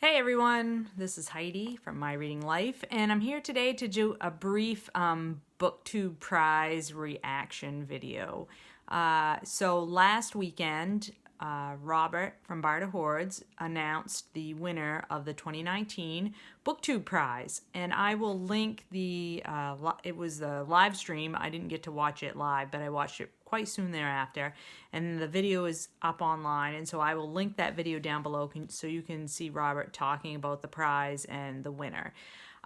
Hey everyone, this is Heidi from My Reading Life, and I'm here today to do a brief BookTube prize reaction video. So last weekend, Robert from Barda Hordes announced the winner of the 2019 BookTube prize, and I will link it was the live stream. I didn't get to watch it live, but I watched it quite soon thereafter, and the video is up online, and so I will link that video down below so you can see Robert talking about the prize and the winner.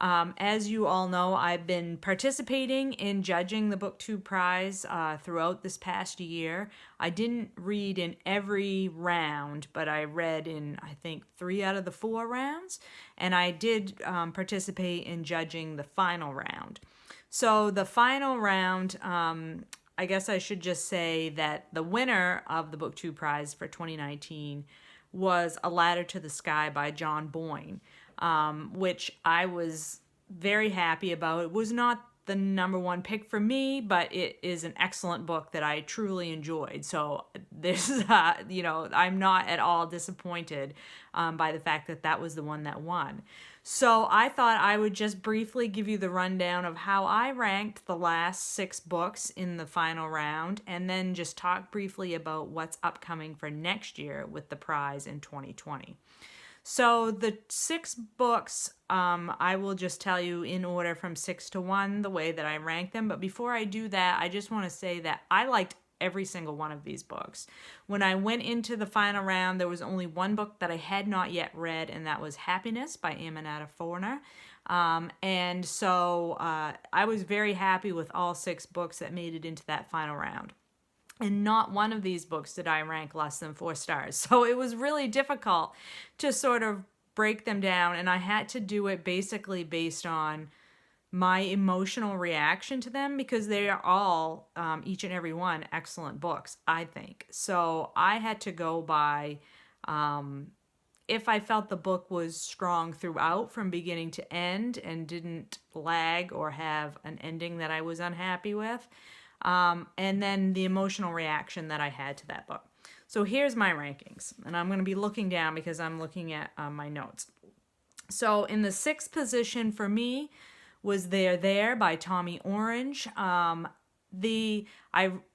As you all know, I've been participating in judging the BookTube prize throughout this past year. I didn't read in every round, but I read in, I think, 3 out of the 4 rounds, and I did participate in judging the final round. So the final round, I guess I should just say that the winner of the BookTube prize for 2019 was A Ladder to the Sky by John Boyne, which I was very happy about. It was not the #1 pick for me, but it is an excellent book that I truly enjoyed. So this, I'm not at all disappointed by the fact that that was the one that won. So I thought I would just briefly give you the rundown of how I ranked the last 6 books in the final round, and then just talk briefly about what's upcoming for next year with the prize in 2020. So the 6 books, I will just tell you in order from 6 to 1, the way that I rank them. But before I do that, I just want to say that I liked every single one of these books. When I went into the final round, there was only one book that I had not yet read, and that was Happiness by Aminata Forner. And so I was very happy with all 6 books that made it into that final round. And not one of these books did I rank less than 4 stars. So it was really difficult to sort of break them down, and I had to do it basically based on my emotional reaction to them, because they are all, each and every one, excellent books, I think. So I had to go by if I felt the book was strong throughout from beginning to end and didn't lag or have an ending that I was unhappy with, and then the emotional reaction that I had to that book. So here's my rankings, and I'm going to be looking down because I'm looking at my notes. So in the 6th position for me was There by Tommy Orange. I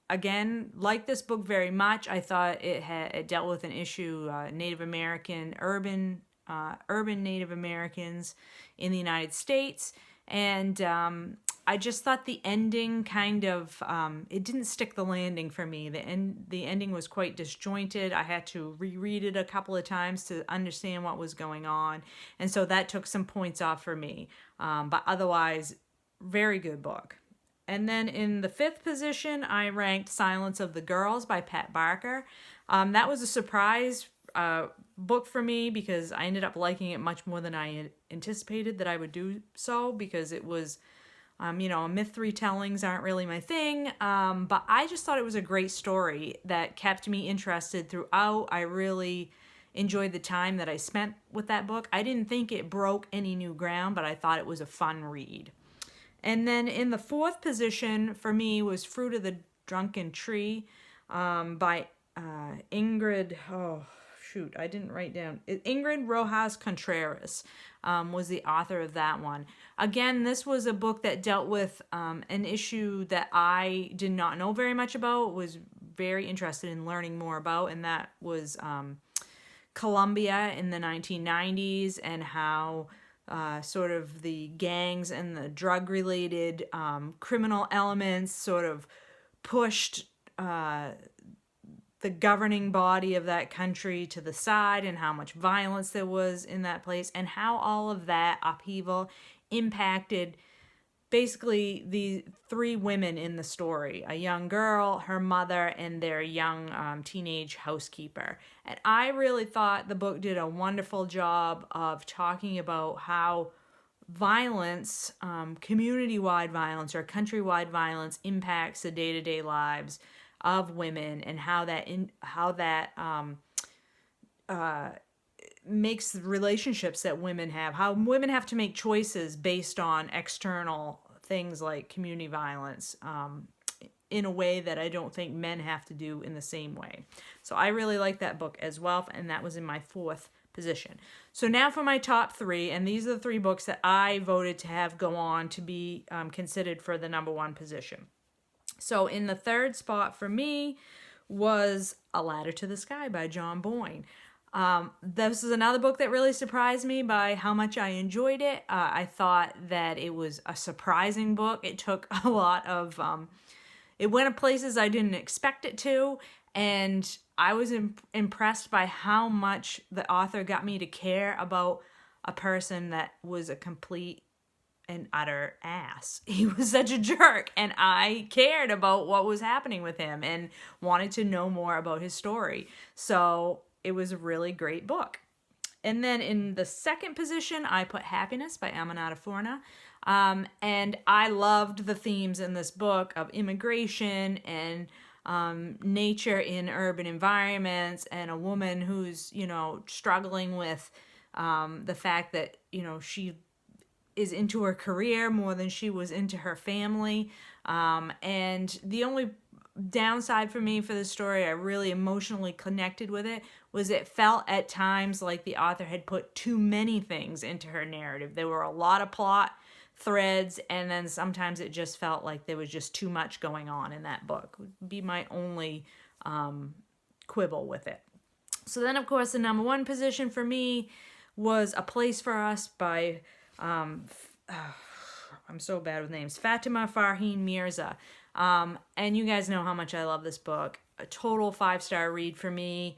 again like this book very much. I thought it dealt with an issue, Native American urban Native Americans in the United States, and I just thought the ending kind of it didn't stick the landing for me. The ending was quite disjointed. I had to reread it a couple of times to understand what was going on, and so that took some points off for me. But otherwise, very good book. And then in the 5th position, I ranked Silence of the Girls by Pat Barker. That was a surprise book for me because I ended up liking it much more than I had anticipated that I would do so, because it was, myth retellings aren't really my thing, but I just thought it was a great story that kept me interested throughout. I really enjoyed the time that I spent with that book. I didn't think it broke any new ground, but I thought it was a fun read. And then in the 4th position for me was Fruit of the Drunken Tree by Ingrid, I didn't write down. Ingrid Rojas Contreras was the author of that one. Again, this was a book that dealt with an issue that I did not know very much about, was very interested in learning more about, and that was Colombia in the 1990s, and how sort of the gangs and the drug-related criminal elements sort of pushed the governing body of that country to the side, and how much violence there was in that place, and how all of that upheaval impacted basically the 3 women in the story: a young girl, her mother, and their young teenage housekeeper. And I really thought the book did a wonderful job of talking about how violence, community-wide violence or countrywide violence, impacts the day-to-day lives of women, and how that makes the relationships that women have, how women have to make choices based on external things like community violence, in a way that I don't think men have to do in the same way. So I really like that book as well, and that was in my 4th position. So now for my top three, and these are the three books that I voted to have go on to be considered for the number one position. So in the third spot for me was A Ladder to the Sky by John Boyne. This is another book that really surprised me by how much I enjoyed it. I thought that it was a surprising book. It took a lot of, it went to places I didn't expect it to, and I was impressed by how much the author got me to care about a person that was a complete and utter ass. He was such a jerk, and I cared about what was happening with him and wanted to know more about his story. So it was a really great book. And then in the second position, I put Happiness by Aminata Forna. And I loved the themes in this book of immigration and nature in urban environments, and a woman who's, struggling with the fact that, she is into her career more than she was into her family. And the only downside for me for the story, I really emotionally connected with it, was it felt at times like the author had put too many things into her narrative. There were a lot of plot threads, and then sometimes it just felt like there was just too much going on in that book. Would be my only quibble with it. So then, of course, the number one position for me was A Place for Us by I'm so bad with names, Fatima Farheen Mirza. And you guys know how much I love this book. A total 5-star read for me.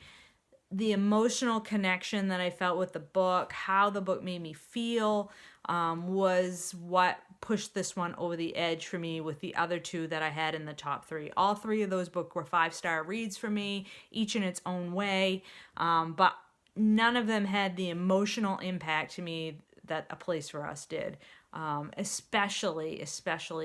The emotional connection that I felt with the book, how the book made me feel, was what pushed this one over the edge for me with the other two that I had in the top three. All three of those books were 5-star reads for me, each in its own way. But none of them had the emotional impact to me that A Place for Us did. Especially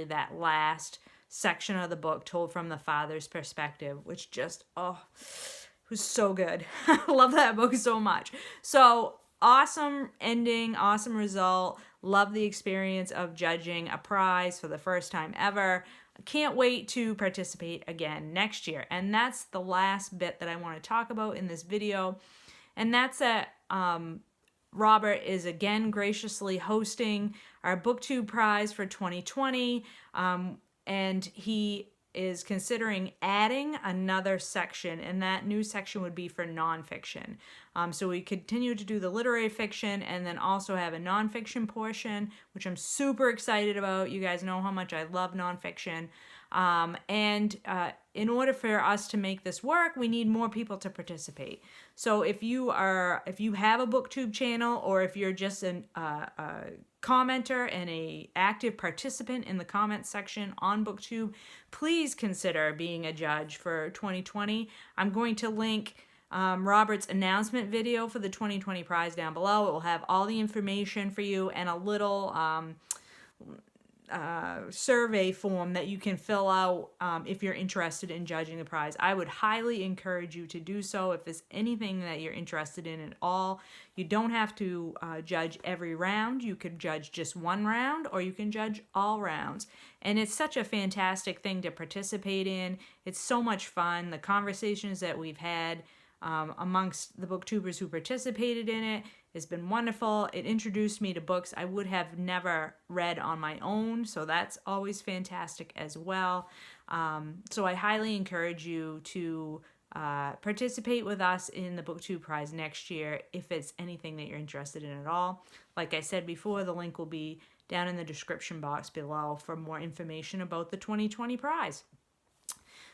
that last section of the book told from the father's perspective, which just, was so good. I love that book so much. So awesome ending, awesome result. Love the experience of judging a prize for the first time ever. Can't wait to participate again next year. And that's the last bit that I want to talk about in this video. And that's that Robert is again graciously hosting our BookTube prize for 2020. And he is considering adding another section, and that new section would be for nonfiction. So we continue to do the literary fiction and then also have a nonfiction portion, which I'm super excited about. You guys know how much I love nonfiction. In order for us to make this work, we need more people to participate. So if you have a BookTube channel, or if you're just a commenter and a active participant in the comment section on BookTube, please consider being a judge for 2020. I'm going to link Robert's announcement video for the 2020 prize down below. It will have all the information for you and a little survey form that you can fill out if you're interested in judging the prize. I would highly encourage you to do so if there's anything that you're interested in at all. You don't have to judge every round. You could judge just one round, or you can judge all rounds. And it's such a fantastic thing to participate in. It's so much fun. The conversations that we've had amongst the booktubers who participated in it has been wonderful. It introduced me to books I would have never read on my own, so that's always fantastic as well. So I highly encourage you to participate with us in the BookTube prize next year if it's anything that you're interested in at all. Like I said before, the link will be down in the description box below for more information about the 2020 prize.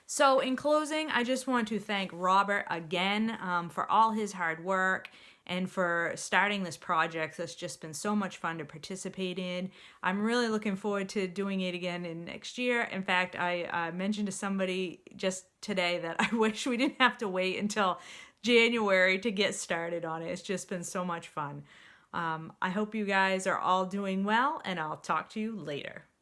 So in closing, I just want to thank Robert again for all his hard work and for starting this project that's just been so much fun to participate in. I'm really looking forward to doing it again in next year. In fact, I mentioned to somebody just today that I wish we didn't have to wait until January to get started on it. It's just been so much fun. I hope you guys are all doing well, and I'll talk to you later.